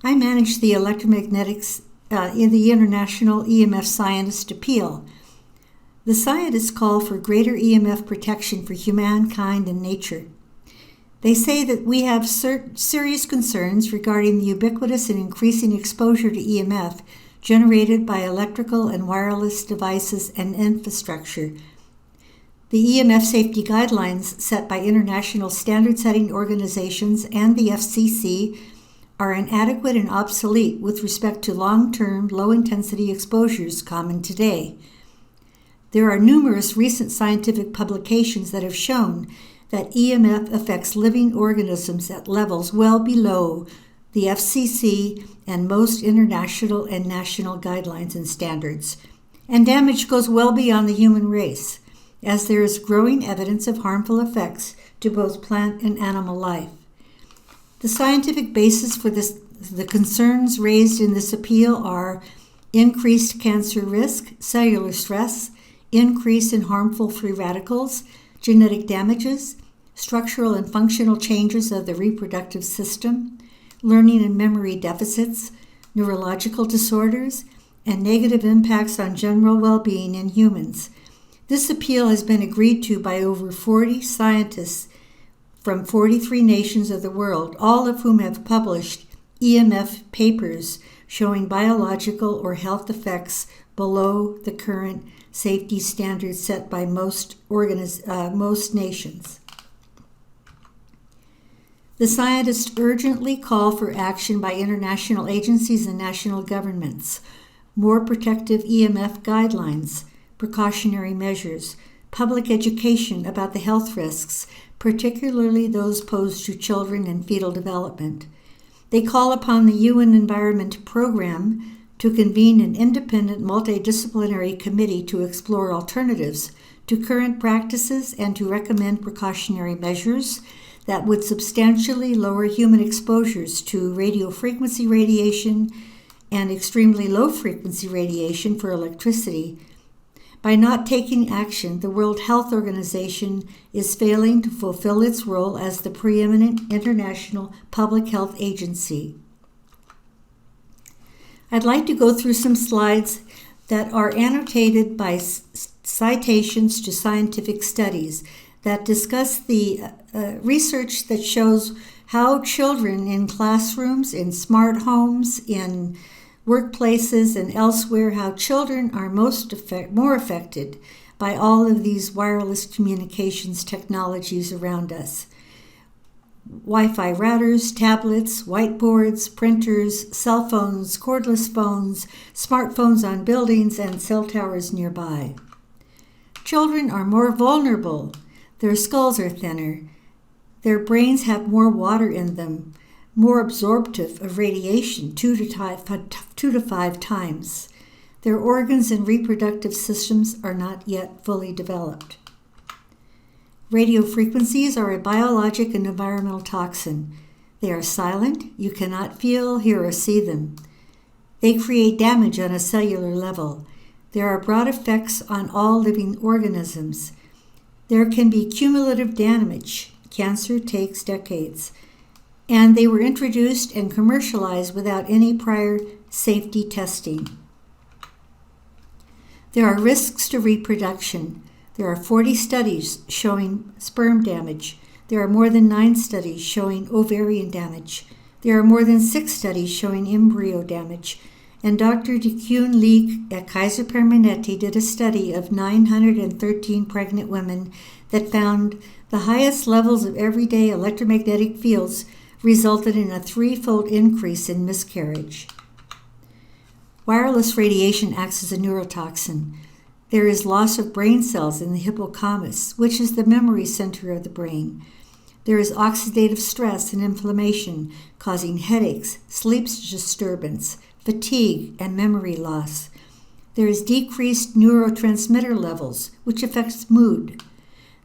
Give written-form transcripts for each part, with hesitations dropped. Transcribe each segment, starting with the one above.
I manage the Electromagnetics in the International EMF Scientist Appeal. The scientists call for greater EMF protection for humankind and nature. They say that we have serious concerns regarding the ubiquitous and increasing exposure to EMF generated by electrical and wireless devices and infrastructure. The EMF safety guidelines set by international standard-setting organizations and the FCC are inadequate and obsolete with respect to long-term, low-intensity exposures common today. There are numerous recent scientific publications that have shown that EMF affects living organisms at levels well below the FCC and most international and national guidelines and standards. And damage goes well beyond the human race, as there is growing evidence of harmful effects to both plant and animal life. The scientific basis for the concerns raised in this appeal are increased cancer risk, cellular stress, increase in harmful free radicals, genetic damages, structural and functional changes of the reproductive system, learning and memory deficits, neurological disorders, and negative impacts on general well-being in humans. This appeal has been agreed to by over 40 scientists from 43 nations of the world, all of whom have published EMF papers showing biological or health effects below the current safety standards set by most nations. The scientists urgently call for action by international agencies and national governments, more protective EMF guidelines, precautionary measures, public education about the health risks, particularly those posed to children and fetal development. They call upon the UN Environment Program to convene an independent multidisciplinary committee to explore alternatives to current practices and to recommend precautionary measures that would substantially lower human exposures to radiofrequency radiation and extremely low-frequency radiation for electricity. By not taking action, the World Health Organization is failing to fulfill its role as the preeminent international public health agency. I'd like to go through some slides that are annotated by citations to scientific studies that discuss the research that shows how children in classrooms, in smart homes, in workplaces, and elsewhere, how children are more affected by all of these wireless communications technologies around us. Wi-Fi routers, tablets, whiteboards, printers, cell phones, cordless phones, smartphones on buildings, and cell towers nearby. Children are more vulnerable. Their skulls are thinner. Their brains have more water in them, more absorptive of radiation, 2 to 5 times. Their organs and reproductive systems are not yet fully developed. Radio frequencies are a biologic and environmental toxin. They are silent. You cannot feel, hear, or see them. They create damage on a cellular level. There are broad effects on all living organisms. There can be cumulative damage. Cancer takes decades. And they were introduced and commercialized without any prior safety testing. There are risks to reproduction. There are 40 studies showing sperm damage. There are more than 9 studies showing ovarian damage. There are more than 6 studies showing embryo damage. And Dr. DeCune Lee at Kaiser Permanente did a study of 913 pregnant women that found the highest levels of everyday electromagnetic fields resulted in a 3-fold increase in miscarriage. Wireless radiation acts as a neurotoxin. There is loss of brain cells in the hippocampus, which is the memory center of the brain. There is oxidative stress and inflammation, causing headaches, sleep disturbance, fatigue, and memory loss. There is decreased neurotransmitter levels, which affects mood.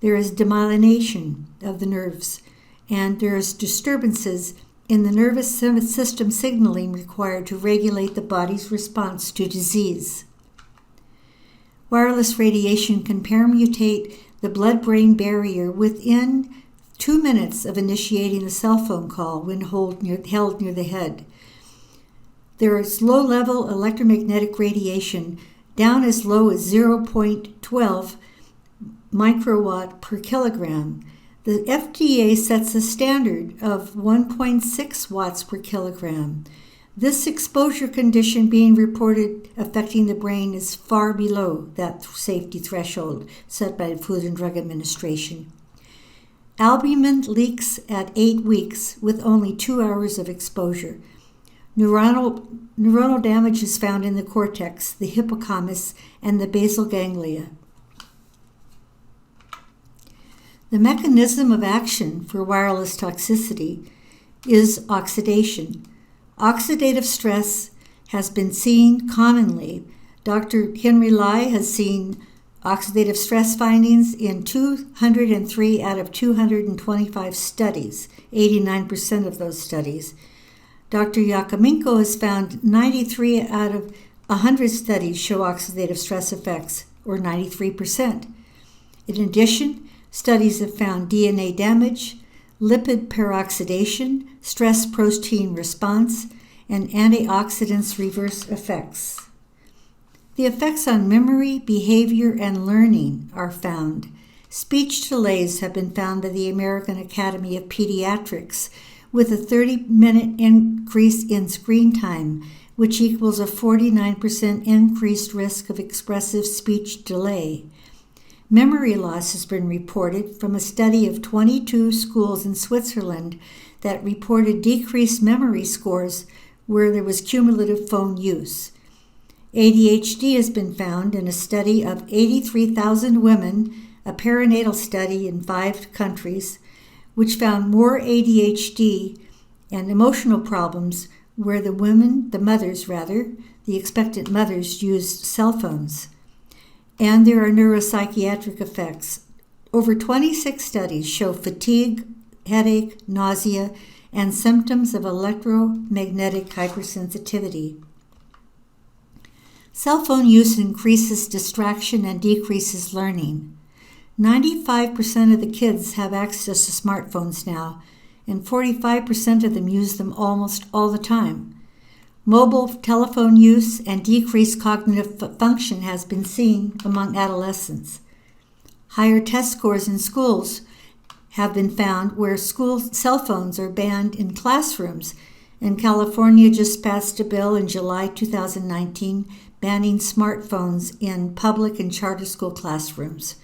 There is demyelination of the nerves, and there is disturbances in the nervous system signaling required to regulate the body's response to disease. Wireless radiation can permutate the blood-brain barrier within 2 minutes of initiating a cell phone call when held near the head. There is low-level electromagnetic radiation down as low as 0.12 microwatt per kilogram. The FDA sets a standard of 1.6 watts per kilogram. This exposure condition being reported affecting the brain is far below that safety threshold set by the Food and Drug Administration. Albumin leaks at 8 weeks with only 2 hours of exposure. Neuronal damage is found in the cortex, the hippocampus, and the basal ganglia. The mechanism of action for wireless toxicity is oxidation. Oxidative stress has been seen commonly. Dr. Henry Lai has seen oxidative stress findings in 203 out of 225 studies, 89% of those studies. Dr. Yakomenko has found 93 out of 100 studies show oxidative stress effects, or 93%. In addition, studies have found DNA damage, lipid peroxidation, stress protein response, and antioxidants reverse effects. The effects on memory, behavior, and learning are found. Speech delays have been found by the American Academy of Pediatrics, with a 30-minute increase in screen time, which equals a 49% increased risk of expressive speech delay. Memory loss has been reported from a study of 22 schools in Switzerland that reported decreased memory scores where there was cumulative phone use. ADHD has been found in a study of 83,000 women, a perinatal study in 5 countries, which found more ADHD and emotional problems where the expectant mothers used cell phones. And there are neuropsychiatric effects. Over 26 studies show fatigue, headache, nausea, and symptoms of electromagnetic hypersensitivity. Cell phone use increases distraction and decreases learning. 95% of the kids have access to smartphones now, and 45% of them use them almost all the time. Mobile telephone use and decreased cognitive function has been seen among adolescents. Higher test scores in schools have been found where school cell phones are banned in classrooms, and California just passed a bill in July 2019 banning smartphones in public and charter school classrooms.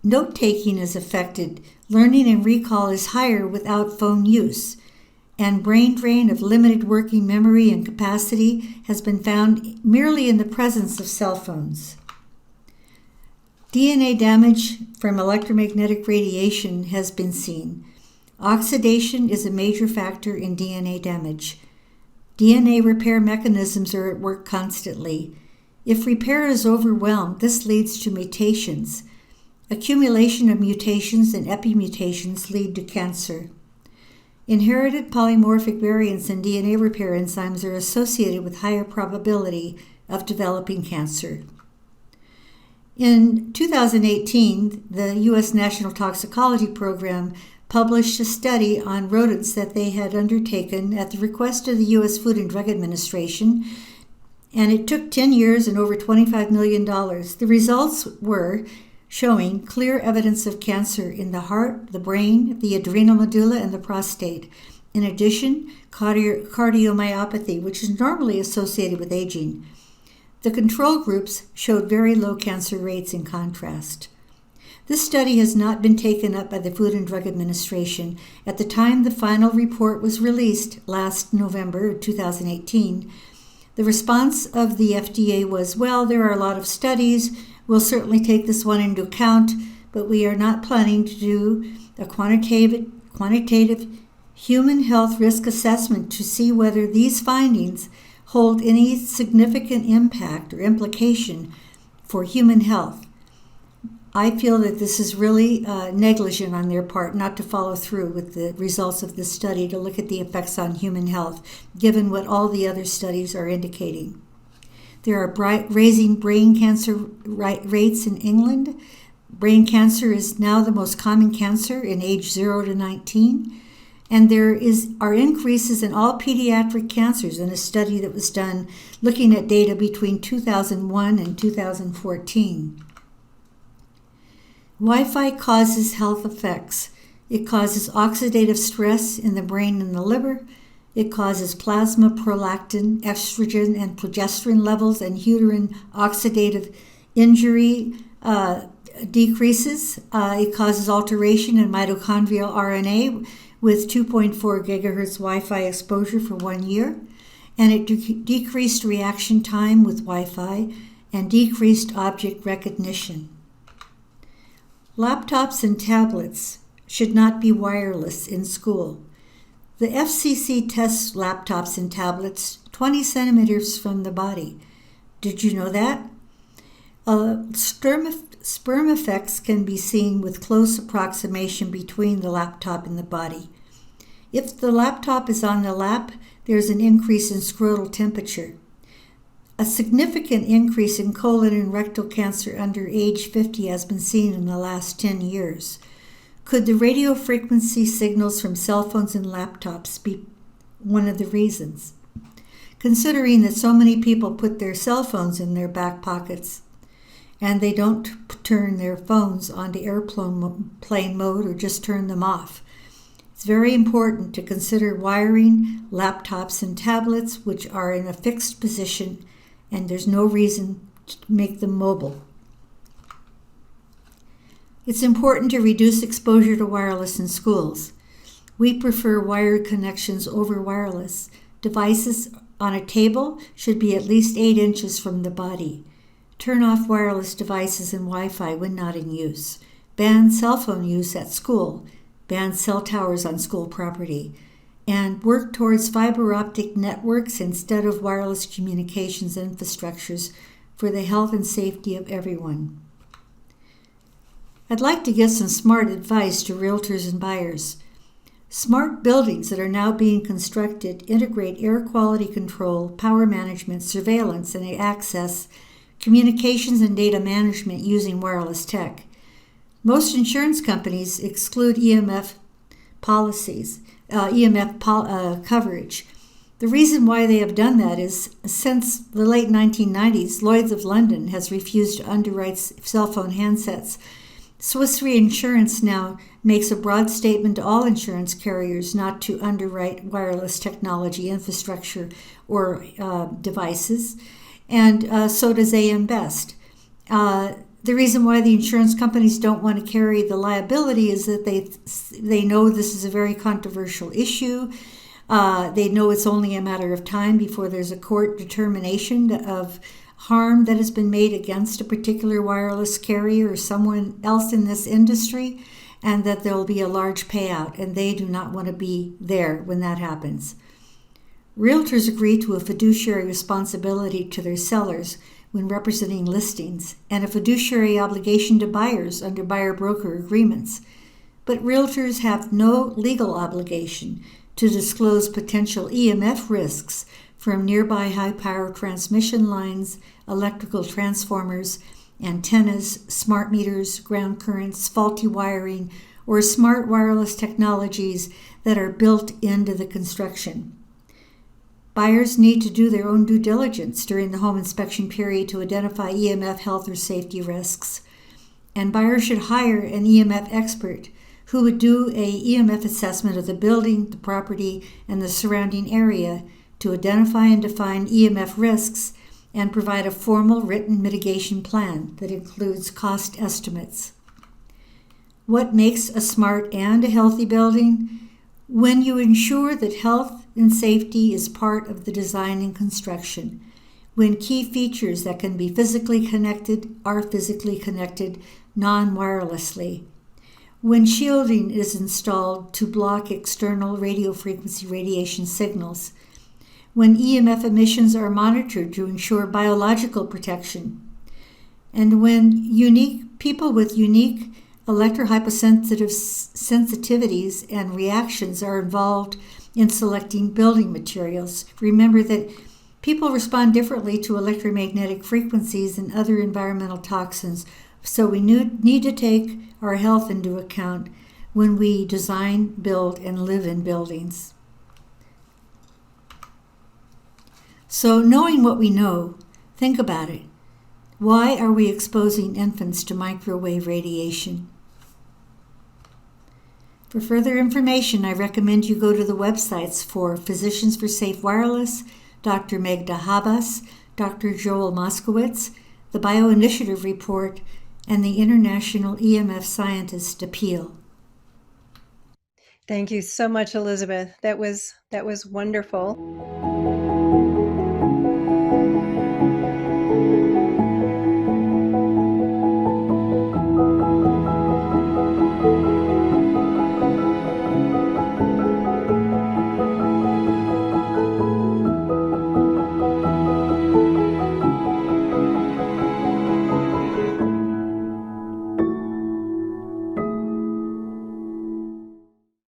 Note-taking is affected. Learning and recall is higher without phone use, and brain drain of limited working memory and capacity has been found merely in the presence of cell phones. DNA damage from electromagnetic radiation has been seen. Oxidation is a major factor in DNA damage. DNA repair mechanisms are at work constantly. If repair is overwhelmed, this leads to mutations. Accumulation of mutations and epimutations lead to cancer. Inherited polymorphic variants in DNA repair enzymes are associated with higher probability of developing cancer. In 2018, the U.S. National Toxicology Program published a study on rodents that they had undertaken at the request of the U.S. Food and Drug Administration, and it took 10 years and over $25 million. The results were showing clear evidence of cancer in the heart, the brain, the adrenal medulla, and the prostate. In addition, cardiomyopathy, which is normally associated with aging. The control groups showed very low cancer rates in contrast. This study has not been taken up by the Food and Drug Administration. At the time the final report was released last November 2018, the response of the FDA was, well, there are a lot of studies. We'll certainly take this one into account, but we are not planning to do a quantitative human health risk assessment to see whether these findings hold any significant impact or implication for human health. I feel that this is really negligent on their part not to follow through with the results of this study to look at the effects on human health, given what all the other studies are indicating. There are raising brain cancer rates in England. Brain cancer is now the most common cancer in age 0 to 19. And there are increases in all pediatric cancers in a study that was done looking at data between 2001 and 2014. Wi-Fi causes health effects. It causes oxidative stress in the brain and the liver. It causes plasma, prolactin, estrogen, and progesterone levels, and uterine oxidative injury decreases. It causes alteration in mitochondrial RNA with 2.4 gigahertz Wi-Fi exposure for 1 year, and it decreased reaction time with Wi-Fi and decreased object recognition. Laptops and tablets should not be wireless in school. The FCC tests laptops and tablets 20 centimeters from the body. Did you know that? Sperm effects can be seen with close approximation between the laptop and the body. If the laptop is on the lap, there's an increase in scrotal temperature. A significant increase in colon and rectal cancer under age 50 has been seen in the last 10 years. Could the radio frequency signals from cell phones and laptops be one of the reasons? Considering that so many people put their cell phones in their back pockets and they don't turn their phones onto airplane mode or just turn them off. It's very important to consider wiring laptops and tablets, which are in a fixed position, and there's no reason to make them mobile. It's important to reduce exposure to wireless in schools. We prefer wired connections over wireless. Devices on a table should be at least 8 inches from the body. Turn off wireless devices and Wi-Fi when not in use. Ban cell phone use at school. Ban cell towers on school property. And work towards fiber optic networks instead of wireless communications infrastructures for the health and safety of everyone. I'd like to give some smart advice to realtors and buyers. Smart buildings that are now being constructed integrate air quality control, power management, surveillance, and access, communications, and data management using wireless tech. Most insurance companies exclude EMF policies, coverage. The reason why they have done that is since the late 1990s, Lloyd's of London has refused to underwrite cell phone handsets. Swiss Re Insurance now makes a broad statement to all insurance carriers not to underwrite wireless technology infrastructure or devices, and so does AM Best. The reason why the insurance companies don't want to carry the liability is that they know this is a very controversial issue. They know it's only a matter of time before there's a court determination of harm that has been made against a particular wireless carrier or someone else in this industry, and that there will be a large payout, and they do not want to be there when that happens. Realtors agree to a fiduciary responsibility to their sellers when representing listings, and a fiduciary obligation to buyers under buyer-broker agreements. But realtors have no legal obligation to disclose potential EMF risks from nearby high-power transmission lines, electrical transformers, antennas, smart meters, ground currents, faulty wiring, or smart wireless technologies that are built into the construction. Buyers need to do their own due diligence during the home inspection period to identify EMF health or safety risks. And buyers should hire an EMF expert who would do a EMF assessment of the building, the property, and the surrounding area to identify and define EMF risks and provide a formal written mitigation plan that includes cost estimates. What makes a smart and a healthy building? When you ensure that health and safety is part of the design and construction. When key features that can be physically connected are physically connected non-wirelessly. When shielding is installed to block external radio frequency radiation signals. When EMF emissions are monitored to ensure biological protection. And when people with unique electrohypersensitive sensitivities and reactions are involved in selecting building materials. Remember that people respond differently to electromagnetic frequencies and other environmental toxins, so we need to take our health into account when we design, build, and live in buildings. So, knowing what we know, think about it. Why are we exposing infants to microwave radiation? For further information, I recommend you go to the websites for Physicians for Safe Wireless, Dr. Megda Habas, Dr. Joel Moskowitz, the Bioinitiative Report, and the International EMF Scientist Appeal. Thank you so much, Elizabeth. That was wonderful.